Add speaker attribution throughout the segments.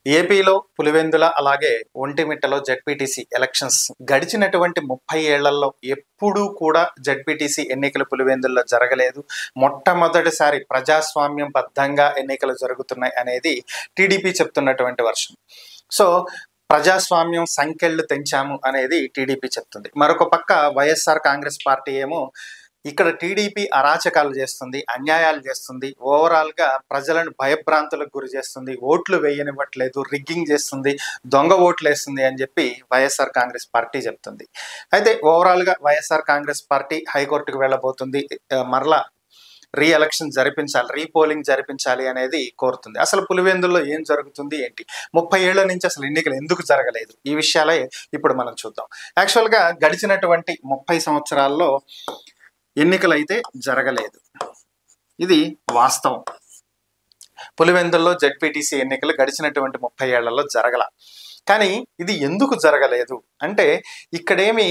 Speaker 1: ఏపీలో పులివెందుల అలాగే ఒంటిమిట్టలో ZPTC elections గడిచినటువంటి 30 ఏళ్లలో ఎప్పుడూ కూడా జెడ్పీటీసీ ఎన్నికలు పులివెందుల్లో జరగలేదు. మొట్టమొదటిసారి ప్రజాస్వామ్యం బద్ధంగా ఎన్నికలు జరుగుతున్నాయి అనేది టీడీపీ చెప్తున్నటువంటి వర్షన్. సో ప్రజాస్వామ్యం సంఖ్యలు తెంచాము అనేది టీడీపీ చెప్తుంది. మరొక పక్క వైఎస్ఆర్ కాంగ్రెస్ పార్టీ ఏమో ఇక్కడ టీడీపీ అరాచకాలు చేస్తుంది, అన్యాయాలు చేస్తుంది, ఓవరాల్గా ప్రజలను భయభ్రాంతులకు గురి చేస్తుంది, ఓట్లు వేయనివ్వట్లేదు, రిగ్గింగ్ చేస్తుంది, దొంగ ఓట్లు వేస్తుంది అని చెప్పి వైఎస్ఆర్ కాంగ్రెస్ పార్టీ చెప్తుంది. అయితే ఓవరాల్గా వైఎస్ఆర్ కాంగ్రెస్ పార్టీ హైకోర్టుకు వెళ్ళబోతుంది, మరలా రీఎలక్షన్ జరిపించాలి, రీపోలింగ్ జరిపించాలి అనేది కోరుతుంది. అసలు పులివెందుల్లో ఏం జరుగుతుంది ఏంటి, 30 ఏళ్ల నుంచి అసలు ఎన్నికలు ఎందుకు జరగలేదు, ఈ విషయాలే ఇప్పుడు మనం చూద్దాం. యాక్చువల్గా గడిచినటువంటి 30 సంవత్సరాల్లో ఎన్నికలు అయితే జరగలేదు, ఇది వాస్తవం. పులివెందుల్లో జెడ్పీటీసీ ఎన్నికలు గడిచినటువంటి 30 ఏళ్లలో జరగల. కానీ ఇది ఎందుకు జరగలేదు అంటే ఇక్కడేమి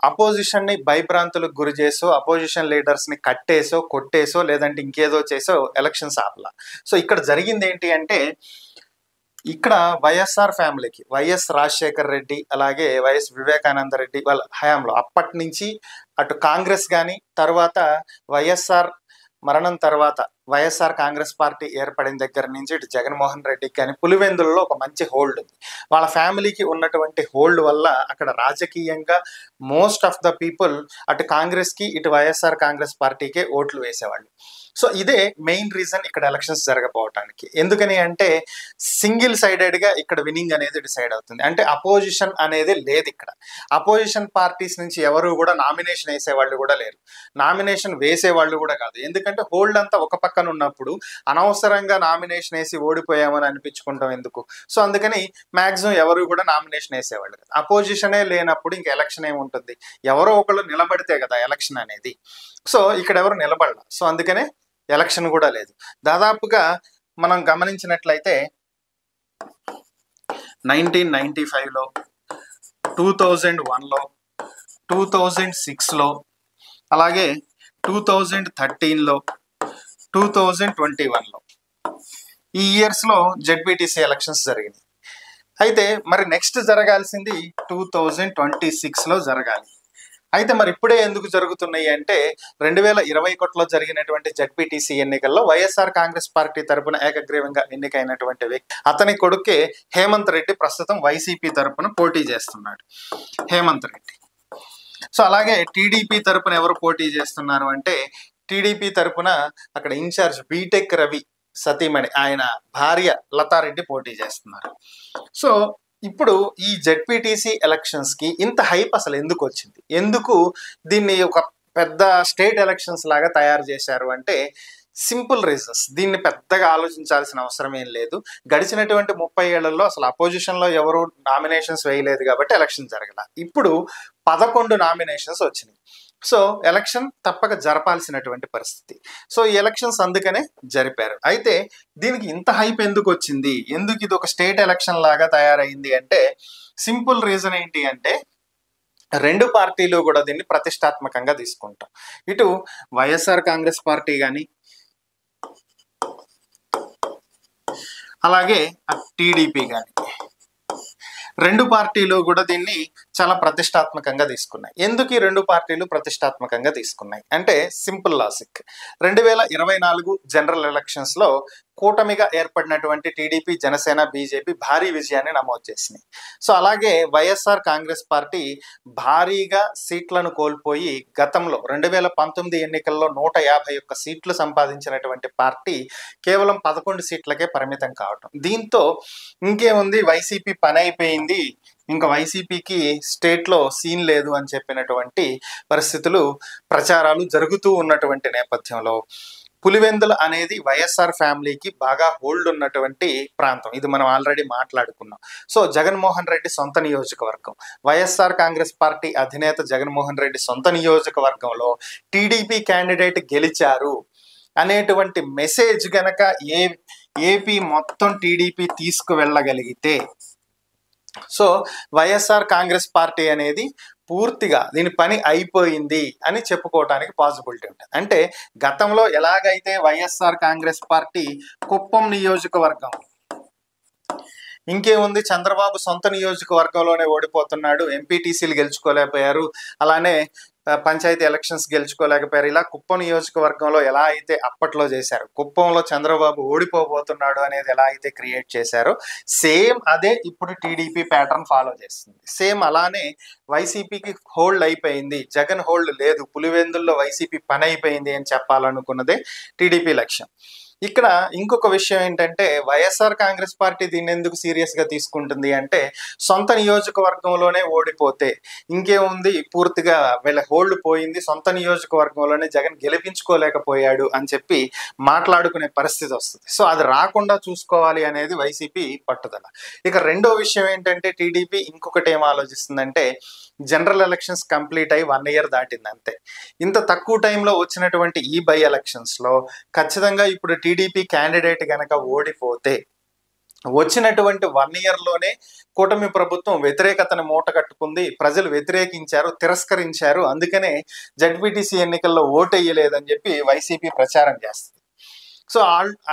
Speaker 1: అపోజిషన్ని భయభ్రాంతులకు గురి చేసో, అపోజిషన్ లీడర్స్ని కట్టేసో, కొట్టేసో, లేదంటే ఇంకేదో చేసో ఎలక్షన్స్ ఆపల. సో ఇక్కడ జరిగింది ఏంటి అంటే ఇక్కడ వైఎస్ఆర్ ఫ్యామిలీకి వైఎస్ రాజశేఖర్ రెడ్డి అలాగే వైఎస్ వివేకానంద రెడ్డి వాళ్ళ హయాంలో అప్పటి నుంచి అటు కాంగ్రెస్ కానీ తర్వాత వైఎస్ఆర్ మరణం తర్వాత వైఎస్ఆర్ కాంగ్రెస్ పార్టీ ఏర్పడిన దగ్గర నుంచి ఇటు జగన్మోహన్ రెడ్డికి కానీ పులివెందులలో ఒక మంచి హోల్డ్ ఉంది. వాళ్ళ ఫ్యామిలీకి ఉన్నటువంటి హోల్డ్ వల్ల అక్కడ రాజకీయంగా మోస్ట్ ఆఫ్ ద పీపుల్ అటు కాంగ్రెస్కి ఇటు వైఎస్ఆర్ కాంగ్రెస్ పార్టీకే ఓట్లు వేసేవాళ్ళు. సో ఇదే మెయిన్ రీజన్ ఇక్కడ ఎలక్షన్స్ జరగకపోవటానికి. ఎందుకని అంటే సింగిల్ సైడెడ్గా ఇక్కడ విన్నింగ్ అనేది డిసైడ్ అవుతుంది. అంటే అపోజిషన్ అనేది లేదు ఇక్కడ. అపోజిషన్ పార్టీస్ నుంచి ఎవరు కూడా నామినేషన్ వేసేవాళ్ళు కూడా లేరు, నామినేషన్ వేసేవాళ్ళు కూడా కాదు. ఎందుకంటే హోల్డ్ అంతా ఒక పక్కన ఉన్నప్పుడు అనవసరంగా నామినేషన్ వేసి ఓడిపోయామని అనిపించుకుంటాం ఎందుకు. సో అందుకని మ్యాక్సిమం ఎవరు కూడా నామినేషన్ వేసేవాళ్ళు కదా. అపోజిషనే లేనప్పుడు ఇంక ఎలక్షన్ ఏముంటుంది, ఎవరో ఒకళ్ళు నిలబడితే కదా ఎలక్షన్ అనేది. సో ఇక్కడ ఎవరు నిలబడాల, సో అందుకనే ఎలక్షన్ కూడా లేదు. దాదాపుగా మనం గమనించినట్లయితే 1995లో, 2001లో, 2006లో, అలాగే 2013లో, 2021లో ఈ ఇయర్స్లో జెడ్పీటీసీ ఎలక్షన్స్ జరిగినాయి. అయితే మరి నెక్స్ట్ జరగాల్సింది 2026లో జరగాలి. అయితే మరి ఇప్పుడే ఎందుకు జరుగుతున్నాయి అంటే 2021లో జరిగినటువంటి జెడ్పీటీసీ ఎన్నికల్లో వైఎస్ఆర్ కాంగ్రెస్ పార్టీ తరపున ఏకగ్రీవంగా ఎన్నికైనటువంటి వ్యక్తి, అతని కొడుకే హేమంత్ రెడ్డి ప్రస్తుతం వైసీపీ తరపున పోటీ చేస్తున్నాడు, హేమంత్ రెడ్డి. సో అలాగే టీడీపీ తరపున ఎవరు పోటీ చేస్తున్నారు అంటే టీడీపీ తరపున అక్కడ ఇన్ఛార్జ్ బీటెక్ రవి సతీమణి ఆయన భార్య లతారెడ్డి పోటీ చేస్తున్నారు. సో ఇప్పుడు ఈ జెడ్పీటీసీ ఎలక్షన్స్కి ఇంత హైప్ అసలు ఎందుకు వచ్చింది, ఎందుకు దీన్ని ఒక పెద్ద స్టేట్ ఎలక్షన్స్ లాగా తయారు చేశారు అంటే సింపుల్ రీజన్స్. దీన్ని పెద్దగా ఆలోచించాల్సిన అవసరం ఏం లేదు. గడిచినటువంటి 30 ఏళ్లలో అసలు అపోజిషన్లో ఎవరు నామినేషన్స్ వేయలేదు కాబట్టి ఎలక్షన్ జరగల. ఇప్పుడు 11 నామినేషన్స్ వచ్చినాయి. సో ఎలక్షన్ తప్పక జరపాల్సినటువంటి పరిస్థితి. సో ఈ ఎలక్షన్స్ అందుకనే జరిపారు. అయితే దీనికి ఇంత హైప్ ఎందుకు వచ్చింది, ఎందుకు ఇది ఒక స్టేట్ ఎలక్షన్ లాగా తయారైంది అంటే సింపుల్ రీజన్ ఏంటి అంటే రెండు పార్టీలు కూడా దీన్ని ప్రతిష్టాత్మకంగా తీసుకుంటాం. ఇటు వైఎస్ఆర్ కాంగ్రెస్ పార్టీ కానీ అలాగే టీడీపీ కానీ రెండు పార్టీలు కూడా దీన్ని చాలా ప్రతిష్టాత్మకంగా తీసుకున్నాయి. ఎందుకు ఈ రెండు పార్టీలు ప్రతిష్టాత్మకంగా తీసుకున్నాయి అంటే సింపుల్ లాజిక్. 2024 జనరల్ ఎలక్షన్స్లో కూటమిగా ఏర్పడినటువంటి టీడీపీ, జనసేన, బీజేపీ భారీ విజయాన్ని నమోదు చేసినాయి. సో అలాగే వైఎస్ఆర్ కాంగ్రెస్ పార్టీ భారీగా సీట్లను కోల్పోయి గతంలో 2019 ఎన్నికల్లో 151 సీట్లు సంపాదించినటువంటి పార్టీ కేవలం 11 సీట్లకే పరిమితం కావటం. దీంతో ఇంకేముంది, వైసీపీ పని అయిపోయింది, ఇంకా వైసీపీకి స్టేట్లో సీన్ లేదు అని చెప్పినటువంటి పరిస్థితులు, ప్రచారాలు జరుగుతూ ఉన్నటువంటి నేపథ్యంలో పులివెందుల అనేది వైఎస్ఆర్ ఫ్యామిలీకి బాగా హోల్డ్ ఉన్నటువంటి ప్రాంతం. ఇది మనం ఆల్రెడీ మాట్లాడుకున్నాం. సో జగన్మోహన్ రెడ్డి సొంత నియోజకవర్గం, వైఎస్ఆర్ కాంగ్రెస్ పార్టీ అధినేత జగన్మోహన్ రెడ్డి సొంత నియోజకవర్గంలో టీడీపీ క్యాండిడేట్ గెలిచారు అనేటువంటి మెసేజ్ గనక ఏపీ మొత్తం టీడీపీ తీసుకువెళ్ళగలిగితే సో వైఎస్ఆర్ కాంగ్రెస్ పార్టీ అనేది పూర్తిగా దీని పని అయిపోయింది అని చెప్పుకోవడానికి పాసిబిలిటీ ఉంటుంది. అంటే గతంలో ఎలాగైతే వైఎస్ఆర్ కాంగ్రెస్ పార్టీ కుప్పం నియోజకవర్గం ఇంకేముంది, చంద్రబాబు సొంత నియోజకవర్గంలోనే ఓడిపోతున్నాడు, ఎంపీటీసీలు గెలుచుకోలేకపోయారు, అలానే పంచాయతీ ఎలక్షన్స్ గెలుచుకోలేకపోయారు. ఇలా కుప్పం నియోజకవర్గంలో ఎలా అయితే అప్పట్లో చేశారు, కుప్పంలో చంద్రబాబు ఓడిపోబోతున్నాడు అనేది ఎలా అయితే క్రియేట్ చేశారో సేమ్ అదే ఇప్పుడు టీడీపీ ప్యాటర్న్ ఫాలో చేస్తుంది. సేమ్ అలానే వైసీపీకి హోల్డ్ అయిపోయింది, జగన్ హోల్డ్ లేదు, పులివెందుల్లో వైసీపీ పని అయిపోయింది అని చెప్పాలనుకున్నదే టీడీపీ లక్ష్యం. ఇక్కడ ఇంకొక విషయం ఏంటంటే, వైఎస్ఆర్ కాంగ్రెస్ పార్టీ దీన్ని ఎందుకు సీరియస్ గా తీసుకుంటుంది అంటే, సొంత నియోజకవర్గంలోనే ఓడిపోతే ఇంకేముంది, పూర్తిగా వీళ్ళ హోల్డ్ పోయింది, సొంత నియోజకవర్గంలోనే జగన్ గెలిపించుకోలేకపోయాడు అని చెప్పి మాట్లాడుకునే పరిస్థితి వస్తుంది. సో అది రాకుండా చూసుకోవాలి అనేది వైసీపీ పట్టుదల. ఇక రెండో విషయం ఏంటంటే, టీడీపీ ఇంకొకటి ఏం ఆలోచిస్తుందంటే, జనరల్ ఎలక్షన్స్ కంప్లీట్ అయ్యి 1 year దాటింది అంతే. ఇంత తక్కువ టైంలో వచ్చినటువంటి ఈ బై ఎలక్షన్స్ లో ఖచ్చితంగా ఇప్పుడు టీడీపీ క్యాండిడేట్ గనక ఓడిపోతే వచ్చినటువంటి 1 year లోనే కూటమి ప్రభుత్వం వ్యతిరేకతను మూట కట్టుకుంది, ప్రజలు వ్యతిరేకించారు, తిరస్కరించారు, అందుకనే జడ్పీటీసీ ఎన్నికల్లో ఓటెయ్యలేదని చెప్పి వైసీపీ ప్రచారం చేస్తుంది. సో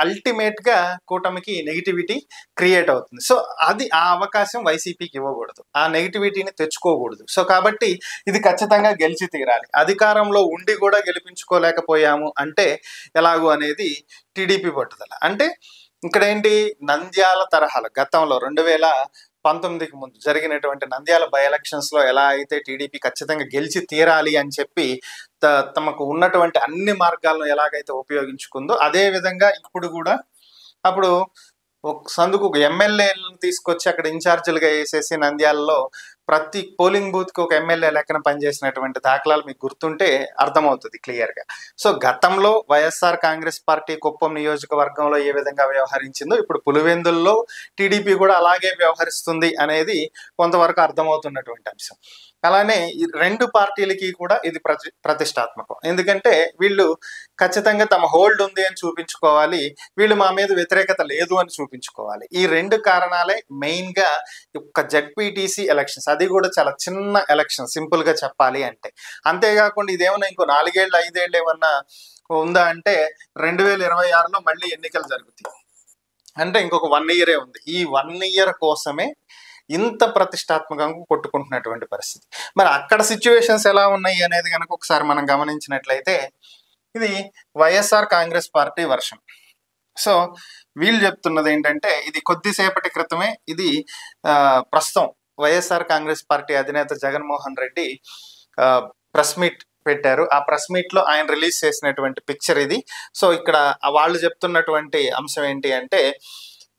Speaker 1: అల్టిమేట్ గా కూటమికి నెగిటివిటీ క్రియేట్ అవుతుంది. సో అది ఆ అవకాశం వైసీపీకి ఇవ్వకూడదు, ఆ నెగిటివిటీని తెచ్చుకోకూడదు. సో కాబట్టి ఇది ఖచ్చితంగా గెలిచి తీరాలి. అధికారంలో ఉండి కూడా గెలిపించుకోలేకపోయాము అంటే ఎలాగూ అనేది టీడీపీ పట్టుదల. అంటే ఇక్కడ ఏంటి, నంద్యాల తరహాలో గతంలో 2019కి ముందు జరిగినటువంటి నంద్యాల బై ఎలక్షన్స్ లో ఎలా అయితే టీడీపీ ఖచ్చితంగా గెలిచి తీరాలి అని చెప్పి తమకు ఉన్నటువంటి అన్ని మార్గాలను ఎలాగైతే ఉపయోగించుకుందో అదే విధంగా ఇప్పుడు కూడా అప్పుడు ఒక సందుకు ఎమ్మెల్యేలను తీసుకొచ్చి అక్కడ ఇన్ఛార్జీలుగా వేసేసి నంద్యాలలో ప్రతి పోలింగ్ బూత్ కి ఒక ఎమ్మెల్యే లెక్కన పనిచేసినటువంటి దాఖలాలు మీకు గుర్తుంటే అర్థమవుతుంది క్లియర్ గా. సో గతంలో వైఎస్ఆర్ కాంగ్రెస్ పార్టీ కుప్పం నియోజకవర్గంలో ఏ విధంగా వ్యవహరించిందో ఇప్పుడు పులివెందుల్లో టీడీపీ కూడా అలాగే వ్యవహరిస్తుంది అనేది కొంతవరకు అర్థమవుతున్నటువంటి అంశం. అలానే ఈ రెండు పార్టీలకి కూడా ఇది ప్రతిష్టాత్మకం. ఎందుకంటే వీళ్ళు ఖచ్చితంగా తమ హోల్డ్ ఉంది అని చూపించుకోవాలి, వీళ్ళు మా మీద వ్యతిరేకత లేదు అని చూపించుకోవాలి. ఈ రెండు కారణాలే మెయిన్ గా ఒక జడ్పీటీసీ ఎలక్షన్స్, అది కూడా చాలా చిన్న ఎలక్షన్ సింపుల్ గా చెప్పాలి అంటే. అంతేకాకుండా ఇదేమన్నా ఇంకో 4 ఏళ్ళు 5 ఏళ్ళు ఏమన్నా ఉందా అంటే 2026లో మళ్ళీ ఎన్నికలు జరుగుతాయి, అంటే ఇంకొక 1 year ఉంది. ఈ 1 year కోసమే ఇంత ప్రతిష్టాత్మకంగా కొట్టుకుంటున్నటువంటి పరిస్థితి. మరి అక్కడ సిచ్యువేషన్స్ ఎలా ఉన్నాయి అనేది కనుక ఒకసారి మనం గమనించినట్లయితే ఇది YSR Congress party version. So వీళ్ళు చెప్తున్నది ఏంటంటే, ఇది కొద్దిసేపటి క్రితమే ఇది ప్రస్తుతం వైఎస్ఆర్ కాంగ్రెస్ పార్టీ అధినేత జగన్మోహన్ రెడ్డి ప్రెస్ మీట్ పెట్టారు. ఆ ప్రెస్ మీట్ లో ఆయన రిలీజ్ చేసినటువంటి పిక్చర్ ఇది. సో ఇక్కడ వాళ్ళు చెప్తున్నటువంటి అంశం ఏంటి అంటే,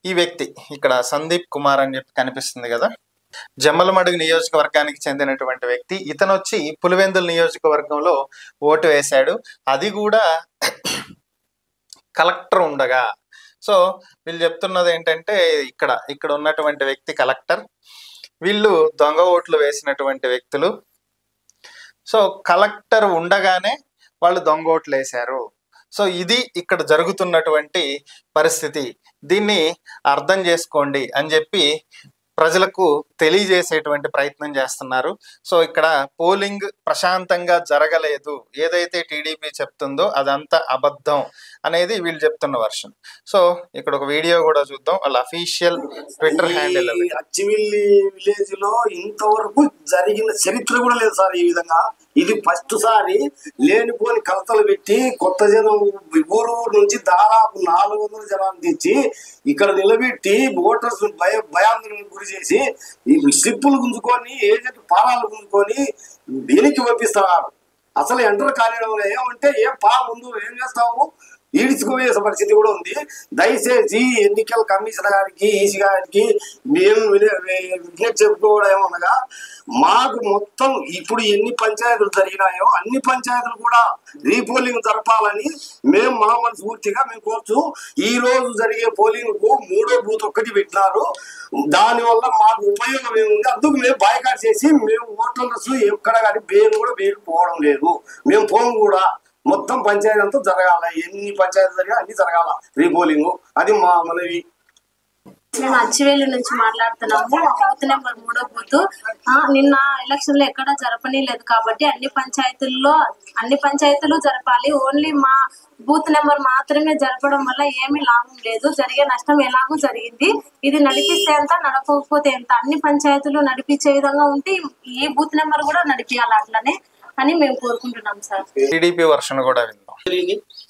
Speaker 1: ఈ వ్యక్తి ఇక్కడ సందీప్ కుమార్ అని చెప్పి కనిపిస్తుంది కదా, జమ్మలమడుగు నియోజకవర్గానికి చెందినటువంటి వ్యక్తి. ఇతను వచ్చి పులివెందుల నియోజకవర్గంలో ఓటు వేశాడు, అది కూడా కలెక్టర్ ఉండగా. సో వీళ్ళు చెప్తున్నది ఏంటంటే, ఇక్కడ ఉన్నటువంటి వ్యక్తి కలెక్టర్, వీళ్ళు దొంగ ఓట్లు వేసినటువంటి వ్యక్తులు. సో కలెక్టర్ ఉండగానే వాళ్ళు దొంగ ఓట్లు వేశారు. సో ఇది ఇక్కడ జరుగుతున్నటువంటి పరిస్థితి, దీన్ని అర్థం చేసుకోండి అని చెప్పి ప్రజలకు తెలియజేసేటువంటి ప్రయత్నం చేస్తున్నారు. సో ఇక్కడ పోలింగ్ ప్రశాంతంగా జరగలేదు, ఏదైతే టీడీపీ చెప్తుందో అదంతా అబద్ధం అనేది వీళ్ళు చెప్తున్న వర్షన్. సో ఇక్కడ ఒక వీడియో కూడా చూద్దాం, వాళ్ళ అఫీషియల్ ట్విట్టర్ హ్యాండిల్.
Speaker 2: అచ్చిమిల్లి విలేజ్ లో ఇంతవరకు జరిగిన చరిత్ర కూడా లేదు సార్ ఈ విధంగా. ఇది ఫస్ట్ సారి లేనిపోని కలతలు పెట్టి కొత్త జనం ఊరు నుంచి దాదాపు 400 జనాన్ని తెచ్చి ఇక్కడ నిలబెట్టి ఓటర్స్ భయాందోళనకు గురి చేసి ఈ స్లిప్పులు గుంజుకొని ఏజెంట్ పాలాలు గుంజుకొని దీనికి పంపిస్తున్నారు. అసలు ఎంటర్ కాలేడంలో ఏమంటే ఏం ముందు ఏం చేస్తాము ఈడ్చుకుపోయే పరిస్థితి కూడా ఉంది. దయచేసి ఎన్నికల కమిషనర్ గారికి ఈసీ గారికి మేము విజ్ఞప్తి చెప్పుకోవడం ఏమనగా, మాకు మొత్తం ఇప్పుడు ఎన్ని పంచాయతీలు జరిగినాయో అన్ని పంచాయతీలు కూడా రీపోలింగ్ జరపాలని మేము మా మనస్ఫూర్తిగా మేము కోరుచు. ఈ రోజు జరిగే పోలింగ్ కు 3వ బూత్ ఒక్కటి పెట్టినారు, దానివల్ల మాకు ఉపయోగం ఏముంది, అందుకు మేము బాయ్కాట్ చేసి మేము ఓటర్స్ ఎక్కడ కానీ బెయిల్ కూడా బెయిల్ పోవడం లేదు, మేము పోము కూడా. మొత్తం పంచాయతీ అంతా జరగాల, ఎన్ని పంచాయతీలు జరిగా అన్ని జరగాల రీపోలింగ్, అది మా మనవి.
Speaker 3: మేము అచ్చివేలి నుంచి మాట్లాడుతున్నాము. బూత్ నెంబర్ 3వ బూత్. నిన్న ఎలక్షన్ లో ఎక్కడా జరపనీలేదు కాబట్టి అన్ని పంచాయతీలు జరపాలి. ఓన్లీ మా బూత్ నెంబర్ మాత్రమే జరపడం వల్ల ఏమీ లాభం లేదు. జరిగే నష్టం ఎలాగూ జరిగింది. ఇది నడిపిస్తే ఎంత, నడపకపోతే ఎంత, అన్ని పంచాయతీలు నడిపించే విధంగా ఉంటే ఈ బూత్ నెంబర్ కూడా నడిపియాలి అట్లనే అని మేము కోరుకుంటున్నాం సార్.
Speaker 1: టీడీపీ వర్షన్ కూడా విందాం.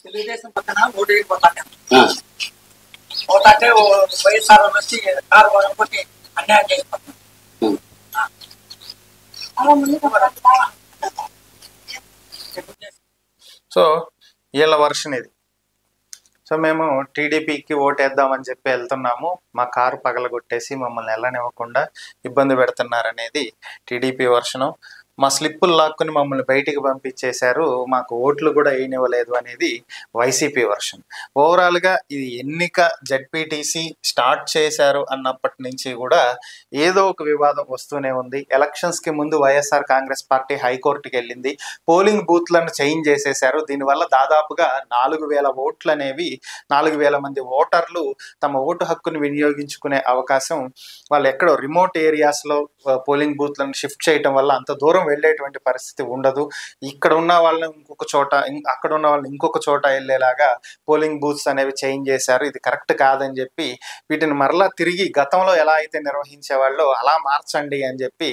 Speaker 4: తెలుగుదేశం పక్కన ఓటు పోతాంటే వైఎస్ఆర్ వచ్చి కారు కొనుక్కొని అన్యాయం చేసిపోతాం.
Speaker 1: సో వీళ్ళ వర్షన్ ఇది. సో మేము టీడీపీకి ఓటేద్దామని చెప్పి వెళ్తున్నాము, మా కారు పగలగొట్టేసి మమ్మల్ని వెళ్ళనివ్వకుండా ఇబ్బంది పెడుతున్నారనేది టీడీపీ వర్షను. మా స్లిప్పులు లాక్కుని మమ్మల్ని బయటికి పంపించేశారు, మాకు ఓట్లు కూడా వేయనివ్వలేదు అనేది వైసీపీ వర్షన్. ఓవరాల్గా ఇది ఎన్నిక జెడ్పీటీసీ స్టార్ట్ చేశారు అన్నప్పటి నుంచి కూడా ఏదో ఒక వివాదం వస్తూనే ఉంది. ఎలక్షన్స్కి ముందు వైఎస్ఆర్ కాంగ్రెస్ పార్టీ హైకోర్టుకి వెళ్ళింది, పోలింగ్ బూత్లను చేంజ్ చేసేశారు. దీనివల్ల దాదాపుగా 4,000 ఓట్లు అనేవి 4,000 మంది ఓటర్లు తమ ఓటు హక్కును వినియోగించుకునే అవకాశం, వాళ్ళు ఎక్కడో రిమోట్ ఏరియాస్లో పోలింగ్ బూత్లను షిఫ్ట్ చేయటం వల్ల అంత దూరం వెళ్ళేటువంటి పరిస్థితి ఉండదు. ఇక్కడ ఉన్న వాళ్ళని ఇంకొక చోట, అక్కడ ఉన్న వాళ్ళని ఇంకొక చోట వెళ్ళేలాగా పోలింగ్ బూత్స్ అనేవి చేంజ్ చేశారు. ఇది కరెక్ట్ కాదని చెప్పి వీటిని మరలా తిరిగి గతంలో ఎలా అయితే నిర్వహించేవాళ్ళో అలా మార్చండి అని చెప్పి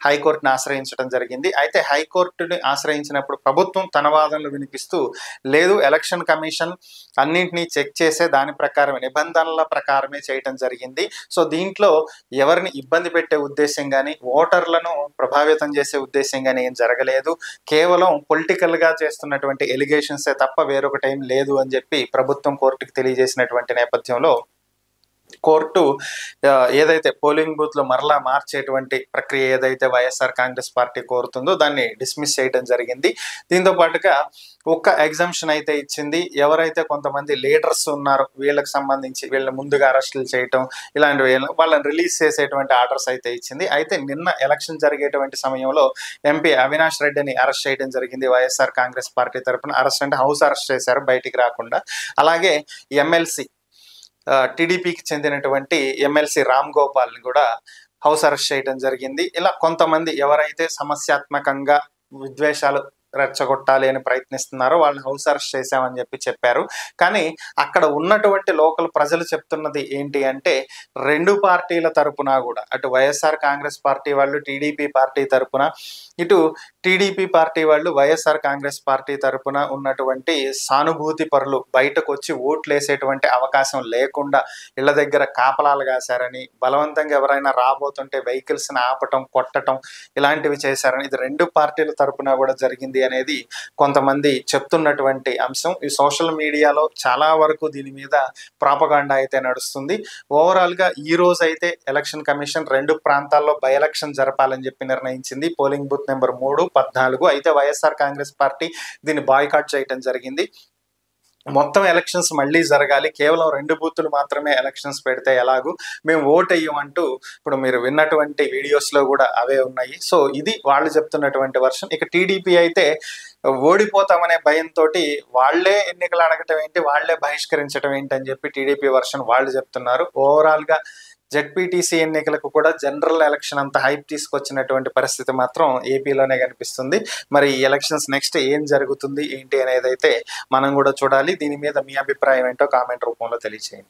Speaker 1: హైకోర్టుని ఆశ్రయించడం జరిగింది. అయితే హైకోర్టుని ఆశ్రయించినప్పుడు ప్రభుత్వం తన వాదనలు వినిపిస్తూ, లేదు ఎలక్షన్ కమిషన్ అన్నింటినీ చెక్ చేసే దాని ప్రకారమే, నిబంధనల ప్రకారమే చేయటం జరిగింది. సో దీంట్లో ఎవరిని ఇబ్బంది పెట్టే ఉద్దేశం కానీ, ఓటర్లను ప్రభావితం చేసే ఉద్దేశం కానీ ఏం జరగలేదు, కేవలం పొలిటికల్ గా చేస్తున్నటువంటి ఎలిగేషన్సే తప్ప వేరొకటి ఏం లేదు అని చెప్పి ప్రభుత్వం కోర్టుకు తెలియజేసినటువంటి నేపథ్యంలో కోర్టు ఏదైతే పోలింగ్ బూత్ లో మరలా మార్చేటువంటి ప్రక్రియ ఏదైతే వైఎస్ఆర్ కాంగ్రెస్ పార్టీ కోరుతుందో దాన్ని డిస్మిస్ చేయడం జరిగింది. దీంతో పాటుగా ఒక్క ఎగ్జామ్షన్ అయితే ఇచ్చింది. ఎవరైతే కొంతమంది లీడర్స్ ఉన్నారో వీళ్ళకి సంబంధించి వీళ్ళని ముందుగా అరెస్టులు చేయటం ఇలాంటివి వాళ్ళని రిలీజ్ చేసేటువంటి ఆర్డర్స్ అయితే ఇచ్చింది. అయితే నిన్న ఎలక్షన్ జరిగేటువంటి సమయంలో ఎంపీ అవినాష్ రెడ్డిని అరెస్ట్ చేయడం జరిగింది వైఎస్ఆర్ కాంగ్రెస్ పార్టీ తరఫున. అరెస్ట్ అంటే హౌస్ అరెస్ట్ చేశారు, బయటికి రాకుండా. అలాగే ఎమ్మెల్సీ టీడీపీకి చెందినటువంటి ఎమ్మెల్సీ రామ్ గోపాల్ని కూడా హౌస్ అరెస్ట్ చేయడం జరిగింది. ఇలా కొంతమంది ఎవరైతే సమస్యాత్మకంగా విద్వేషాలు రెచ్చగొట్టాలి అని ప్రయత్నిస్తున్నారో వాళ్ళని హౌస్ అరెస్ట్ చేశామని చెప్పారు. కానీ అక్కడ ఉన్నటువంటి లోకల్ ప్రజలు చెప్తున్నది ఏంటి అంటే, రెండు పార్టీల తరపున కూడా, అటు వైఎస్ఆర్ కాంగ్రెస్ పార్టీ వాళ్ళు టీడీపీ పార్టీ తరపున, ఇటు టీడీపీ పార్టీ వాళ్ళు వైఎస్ఆర్ కాంగ్రెస్ పార్టీ తరపున ఉన్నటువంటి సానుభూతి పరులు బయటకు వచ్చి ఓట్లు వేసేటువంటి అవకాశం లేకుండా ఇళ్ల దగ్గర కాపలాలు కాశారని, బలవంతంగా ఎవరైనా రాబోతుంటే వెహికల్స్ని ఆపటం, కొట్టడం ఇలాంటివి చేశారని, ఇది రెండు పార్టీల తరపున కూడా జరిగింది అనేది కొంతమంది చెప్తున్నటువంటి అంశం. ఈ సోషల్ మీడియాలో చాలా వరకు దీని మీద ప్రాపగాండా అయితే నడుస్తుంది. ఓవరాల్ గా ఈ రోజు అయితే ఎలక్షన్ కమిషన్ రెండు ప్రాంతాల్లో బై ఎలక్షన్ జరపాలని చెప్పి నిర్ణయించింది. Polling booth number 3, 14. అయితే వైఎస్ఆర్ కాంగ్రెస్ పార్టీ దీన్ని బాయ్కాట్ చేయడం జరిగింది. మొత్తం ఎలక్షన్స్ మళ్ళీ జరగాలి, కేవలం 2 బూతులు మాత్రమే ఎలక్షన్స్ పెడితే ఎలాగూ మేము ఓట్ అయ్యమంటూ ఇప్పుడు మీరు విన్నటువంటి వీడియోస్లో కూడా అవే ఉన్నాయి. సో ఇది వాళ్ళు చెప్తున్నటువంటి వర్షన్. ఇక టీడీపీ అయితే ఓడిపోతామనే భయంతో వాళ్లే ఎన్నికలు అడగటం ఏంటి, వాళ్లే బహిష్కరించడం ఏంటి అని చెప్పి టీడీపీ వర్షన్ వాళ్ళు చెప్తున్నారు. ఓవరాల్గా జెడ్పీటీసీ ఎన్నికలకు కూడా జనరల్ ఎలక్షన్ అంత హైప్ తీసుకొచ్చినటువంటి పరిస్థితి మాత్రం ఏపీలోనే కనిపిస్తుంది. మరి ఈ ఎలక్షన్స్ నెక్స్ట్ ఏం జరుగుతుంది ఏంటి అనేది అయితే మనం కూడా చూడాలి. దీని మీద మీ అభిప్రాయం ఏంటో కామెంట్ రూపంలో తెలియచేయండి.